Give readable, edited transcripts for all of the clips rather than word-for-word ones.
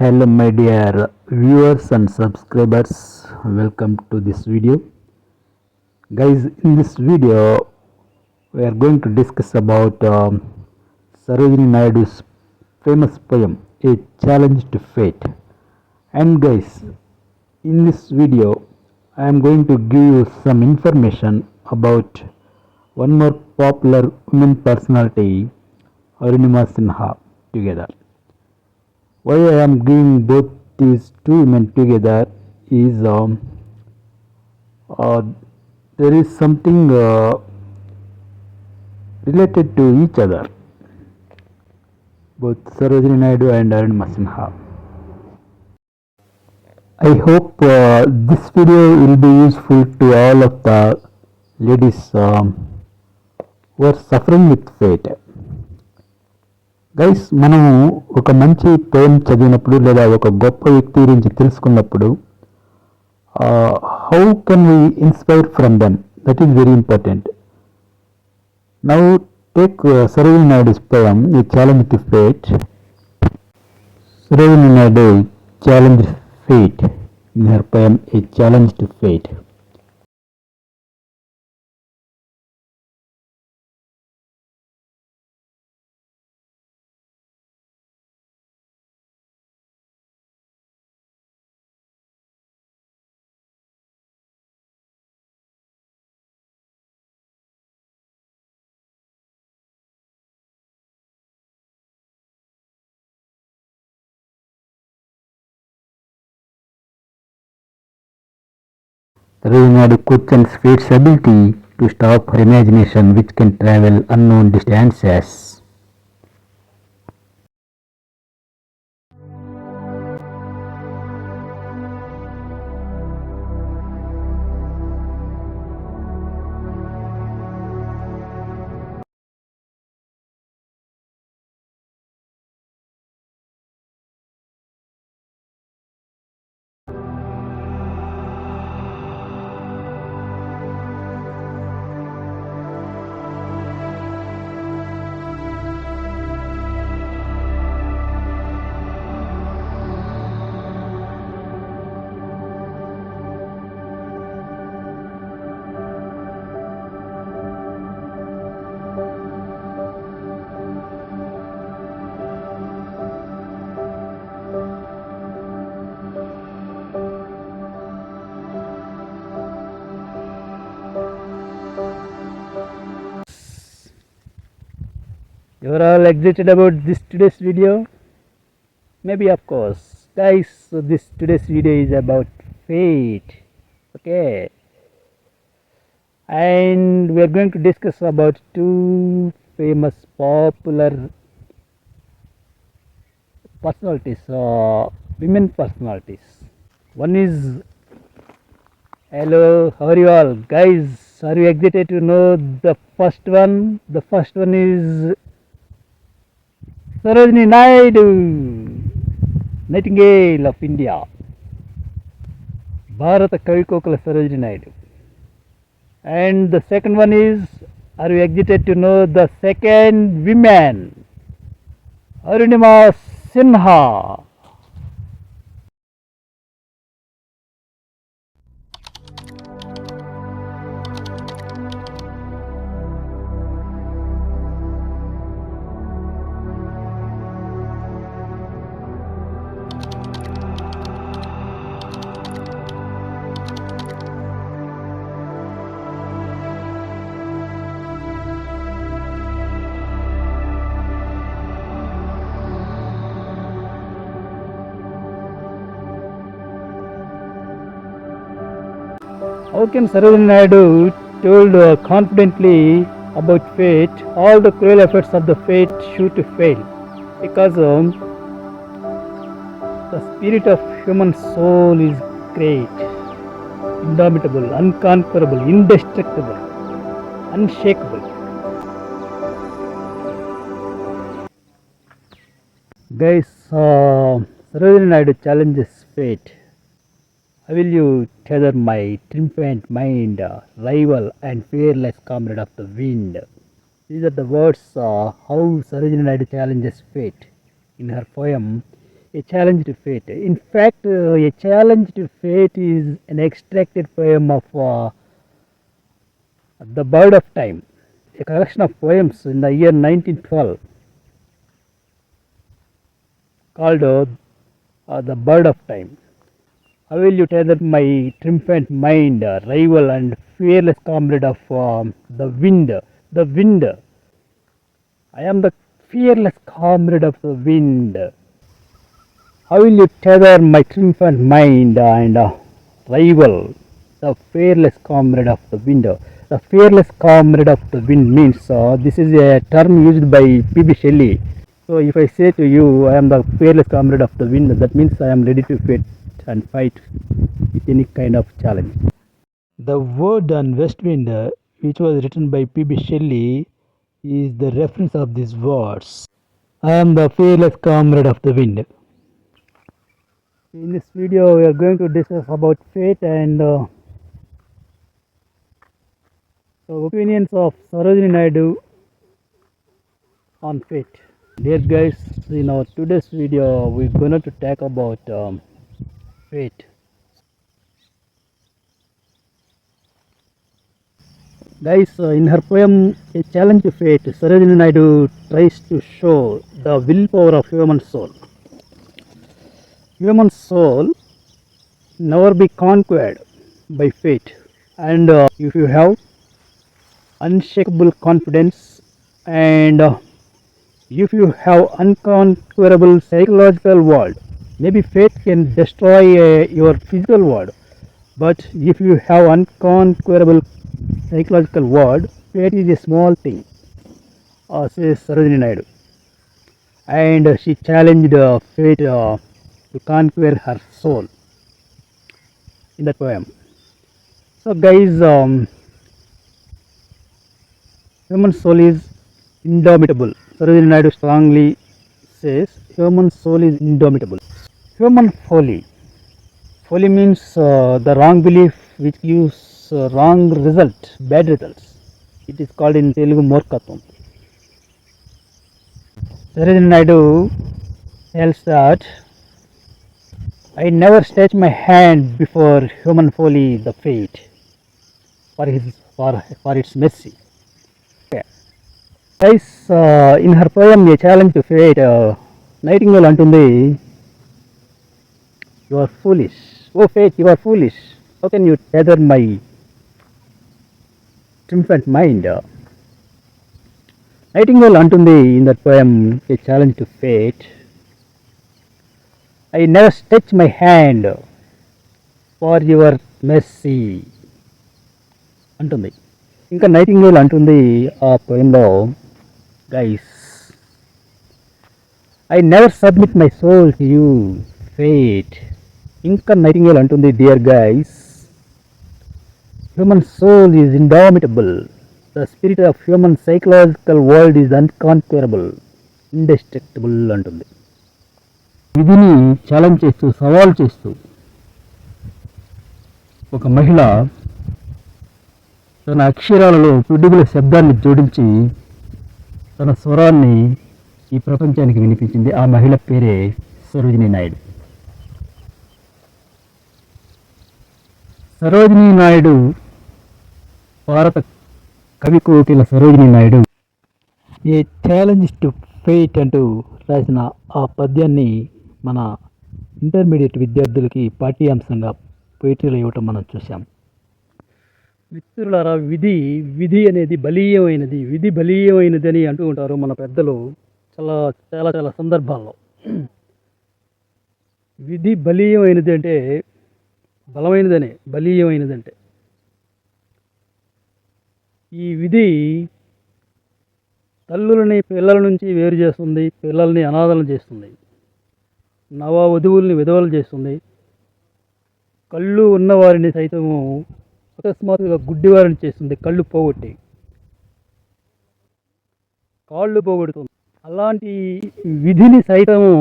Hello my dear viewers and subscribers, welcome to this video. Guys, in this video we are going to discuss about Sarojini Naidu's famous poem, A Challenge to Fate. And guys, in this video I am going to give you some information about one more popular women personality, Arunima Sinha, together. Why I am giving both these two women together is uh, there is something related to each other, both Sarojini Naidu and Arunima Sinha. I hope this video will be useful to all of the ladies who are suffering with fate. Guys, మనము ఒక మంచి poem చదివినప్పుడు లేదా ఒక గొప్ప వ్యక్తి గురించి తెలుసుకున్నప్పుడు how can we inspire from them, that is very important. Now take Sarojini Naidu's poem, A Challenge to Fate. Sarojini Naidu challenged fate in her poem, A Challenge to Fate. Sarojini Naidu questions fate's ability to stop her imagination, which can travel unknown distances. You are all excited about this today's video? Maybe, of course. Guys, so this today's video is about fate. Okay. And we are going to discuss about two famous popular personalities, women personalities. One is, hello, how are you all? Guys, are you excited to know the first one? The first one is Sarojini Naidu, Nightingale of India, Bharata Kavikokala Sarojini Naidu. And the second one is, are you excited to know the second woman, Arunima Sinha. How can Sarojini Naidu told confidently about fate, all the cruel efforts of the fate sure to fail? Because the spirit of human soul is great, indomitable, unconquerable, indestructible, unshakable. Guys, Sarojini Naidu challenges fate. How will you tether my triumphant mind, rival and fearless comrade of the wind? These are the words how Sarojini Naidu challenges fate in her poem A challenge to fate. In fact, a challenge to fate is an extracted poem of The Bird of Time, a collection of poems in the year 1912 called The Bird of Time. How will you tether my triumphant mind, rival and fearless comrade of the wind? The wind. I am the fearless comrade of the wind. How will you tether my triumphant mind and rival, the fearless comrade of the wind? The fearless comrade of the wind means this is a term used by P.B. Shelley. So if I say to you, I am the fearless comrade of the wind, that means I am ready to fight with any kind of challenge. The word on west wind, which was written by P.B. Shelley, is the reference of these words. I am the fearless comrade of the wind. In this video, we are going to discuss about fate and the opinions of Sarojini Naidu on fate. Dear guys, in our today's video, we're going to talk about fate. Guys, in her poem A Challenge to Fate, Sarojini Naidu tries to show the willpower of human soul. Human soul never be conquered by fate, and if you have unshakable confidence and if you have unconquerable psychological world, maybe fate can destroy your physical world, but if you have unconquerable psychological world, fate is a small thing, says Sarojini Naidu. And she challenged fate to conquer her soul in that poem. So guys, human soul is indomitable. Sarojini Naidu strongly says human soul is indomitable. Human folly. Folly means the wrong belief which gives wrong result, bad results. It is called in Telugu Morkatvam. Sarojini Naidu tells that I never stretch my hand before human folly, the fate, for its mercy. Okay. Guys, in her poem A Challenge to Fate, Nightingale antundi, you are foolish. Oh fate, you are foolish. How can you tether my triumphant mind? Nightingale antundi in that poem A Challenge to Fate, I never stretch my hand for your mercy అంటుంది. ఇంకా Nightingale అంటుంది ఆ పోయంలో, guys, I never submit my soul to you fate. ఇంకా Nightingale అంటుంది, dear guys, human soul is indomitable, the spirit of human psychological world is unconquerable, indestructible అంటుంది. విధిని challenge చేస్తూ, సవాల్ చేస్తూ ఒక మహిళ తన అక్షరాలలో పిడుగుల శబ్దాన్ని జోడించి తన స్వరాన్ని ఈ ప్రపంచానికి వినిపించింది. ఆ మహిళ పేరే సరోజినీ నాయుడు. సరోజినీ నాయుడు, భారత కవి కోకిల సరోజినీ నాయుడు ఏ ఛాలెంజ్ టు ఫేట్ అంటూ రాసిన ఆ పద్యాన్ని మన ఇంటర్మీడియట్ విద్యార్థులకి పాఠ్యాంశంగా పోయిటరీలో ఇవ్వటం మనం చూసాం. మిత్రులారా, విధి అనేది బలీయమైనది, విధి బలీయమైనది అని అంటూ ఉంటారు మన పెద్దలు చాలా చాలా చాలా సందర్భాల్లో. విధి బలీయమైనది అంటే బలమైనదనే, బలీయమైనదంటే ఈ విధి తల్లులని పిల్లల నుంచి వేరు చేస్తుంది, పిల్లల్ని అనాథలను చేస్తుంది, నవ వధువుల్ని విధవలు చేస్తుంది, కళ్ళు ఉన్నవారిని సైతము అకస్మాత్తుగా గుడ్డివారిని చేస్తుంది, కళ్ళు పోగొట్టి కాళ్ళు పోగొడుతుంది. అలాంటి విధిని సైతము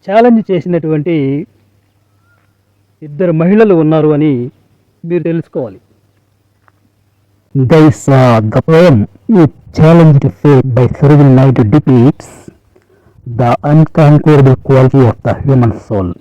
ఛాలెంజ్ చేసినటువంటి ఇద్దరు మహిళలు ఉన్నారు అని మీరు తెలుసుకోవాలి. The poem A Challenge to Fate by Sarojini Naidu depicts the unconquerable quality of the human soul.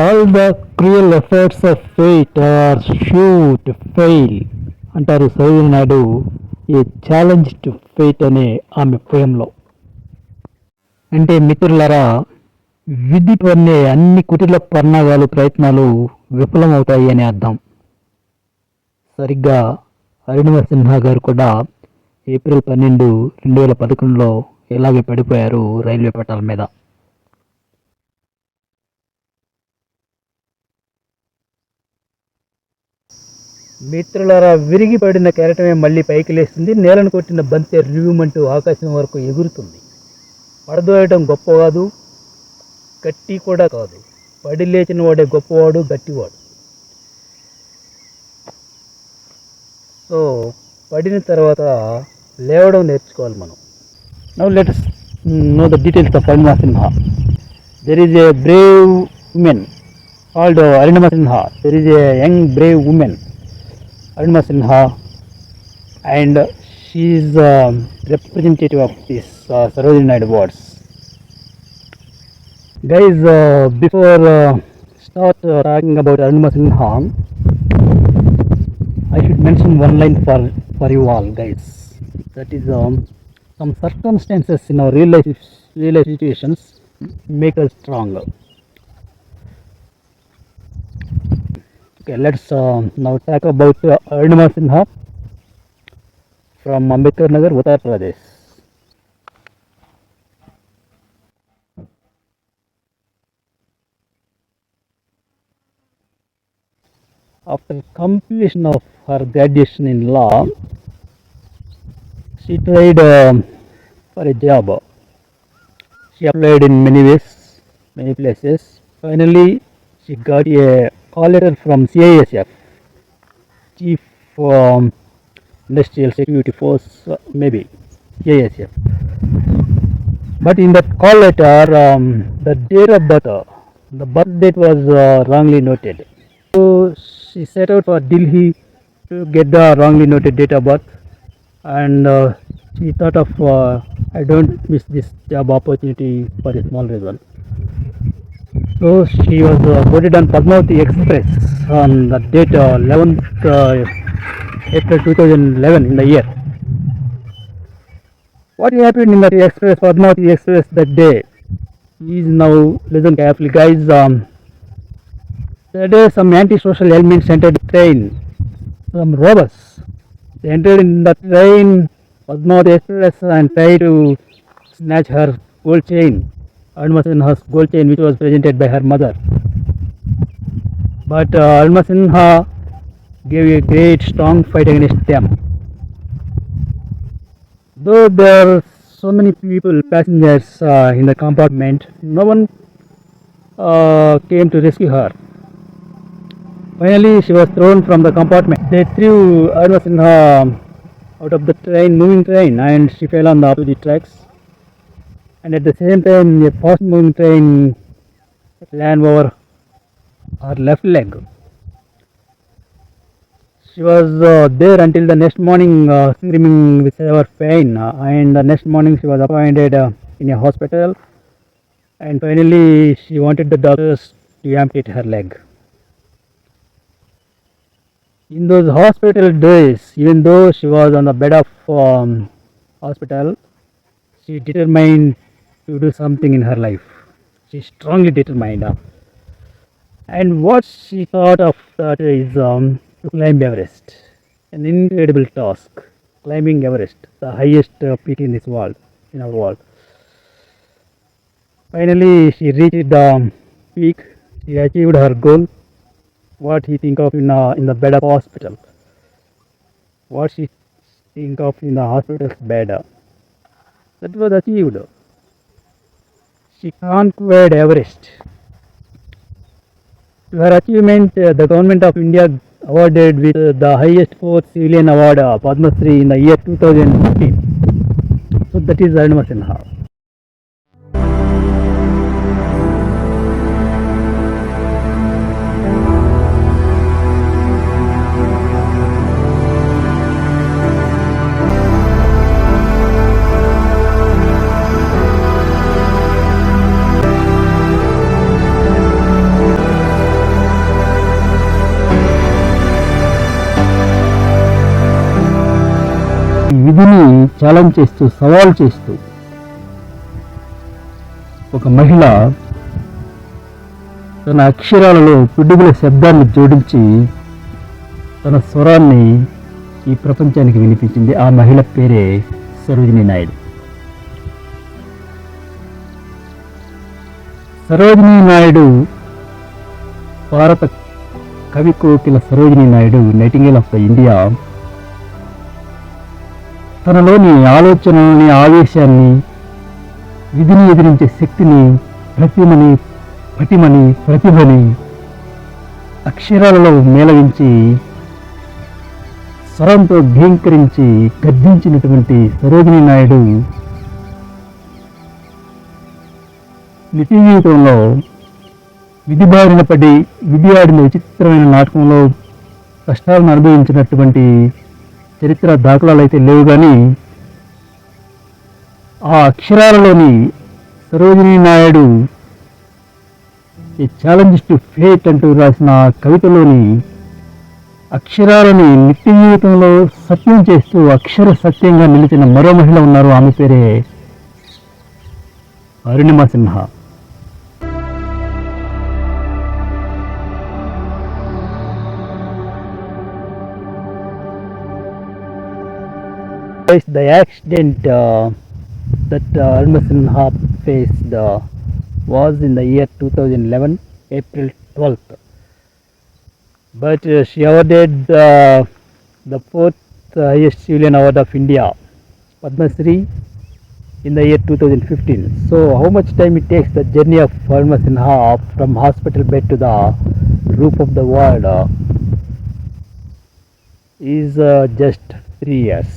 All the cruel efforts of fate are sure to fail అంటారు సరోజిని నాయుడు ఈ ఛాలెంజ్ టు ఫేట్ అనే ఆమె పోయంలో. అంటే మిత్రులారా, విధి పన్నే అన్ని కుటిల పన్నాగాలు ప్రయత్నాలు విఫలమవుతాయి అని అర్థం. సరిగ్గా అరుణిమ సిన్హా గారు కూడా ఏప్రిల్ 12, 2011లో ఇలాగే పడిపోయారు రైల్వే పట్టాల మీద. మిత్రులారా, విరిగి పడిన కెరటమే మళ్ళీ పైకి లేస్తుంది, నేలను కొట్టిన బంతి రివ్యూమంటూ ఆకాశం వరకు ఎగురుతుంది. పడదోయటం గొప్ప కాదు, గట్టి కూడా కాదు. పడి లేచిన వాడే గొప్పవాడు, గట్టివాడు. సో పడిన తర్వాత లేవడం నేర్చుకోవాలి మనం. Now let us know the details of Arunima Sinha. There is a brave woman called Arunima Sinha. There is a young brave woman, Arunima Sinha, and she is representative of this Sarojini Naidu awards. Guys, before start talking about Arunima Sinha, I should mention one line for you all, guys. That is, some circumstances in our real life situations make us stronger. Okay, let's now talk about Arunima Sinha from Ambedkar Nagar, Uttar Pradesh. After completion of her graduation in law, she tried for a job. She applied in many ways, many places. Finally, she got a call letter from CISF, Chief Industrial Security Force, maybe CISF. But in that call letter, the date of birth, the birth date was wrongly noted. So she set out for Delhi to get the wrongly noted date of birth, and she thought of I don't miss this job opportunity for a small reason. So she was boarded on Padmavati Express on the date 11th April 2011 in the year. What happened in that express, Padmavati Express, that day? Is now, listen carefully, guys. That day some anti-social elements entered the train, some robbers. They entered in the train, Padmavati Express, and tried to snatch her gold chain, Arunima Sinha's gold chain, which was presented by her mother. But Arunima Sinha gave a great strong fight against them. Though there are so many people, passengers in the compartment, no one came to rescue her. Finally, she was thrown from the compartment. They threw Arunima Sinha out of the train, moving train, and she fell on the opposite tracks. And at the same time, a fast moving train ran over her left leg. She was there until the next morning, screaming with severe pain, and the next morning she was appointed in a hospital, and finally she wanted the doctors to amputate her leg. In those hospital days, even though she was on the bed of hospital, she determined to do something in her life. She strongly determined. And what she thought of that is to climb Everest. An incredible task, climbing Everest, the highest peak in this world, in our world. Finally, she reached the peak. She achieved her goal. What he think of in the bed of hospital. What she think of in the hospital's bed. That was achieved. She conquered Everest. To her achievement, the government of India awarded with the highest fourth civilian award, Padma Shri, in the year 2015. That is Arunima Sinha. విధిని challenge చేస్తూ, సవాల్ చేస్తూ ఒక మహిళ తన అక్షరాలలో పిడుగుల శబ్దాన్ని జోడించి తన స్వరాన్ని ఈ ప్రపంచానికి వినిపించింది. ఆ మహిళ పేరే సరోజిని నాయుడు. సరోజిని నాయుడు భారత కవి కోకిల Sarojini Naidu, nightingale of the India, తనలోని ఆలోచనలని, ఆవేశాన్ని, విధిని ఎదిరించే శక్తిని, ప్రతిభని అక్షరాలలో మేళవించి స్వరంతో భీంకరించి గర్జించినటువంటి సరోజిని నాయుడు నిజ జీవితంలో విధి బారిన పడి, విధి ఆడిన విచిత్రమైన నాటకంలో కష్టాలను అనుభవించినటువంటి చరిత్ర దాఖలాలు అయితే లేవు, కానీ ఆ అక్షరాలలోని సరోజిని నాయుడు ఏ ఛాలెంజ్ టు ఫేట్ అంటూ రాసిన కవితలోని అక్షరాలని నిత్య జీవితంలో సత్యం చేస్తూ అక్షర సత్యంగా నిలిచిన మరో మహిళ ఉన్నారు. ఆమె పేరే Arunima Sinha. The accident that Aruణిమ Sinha faced was in the year 2011, April 12th. But she awarded the fourth highest civilian award of India, Padma Shri, in the year 2015. So how much time it takes the journey of Aruణిమ Sinha from hospital bed to the roof of the world is just 3 years.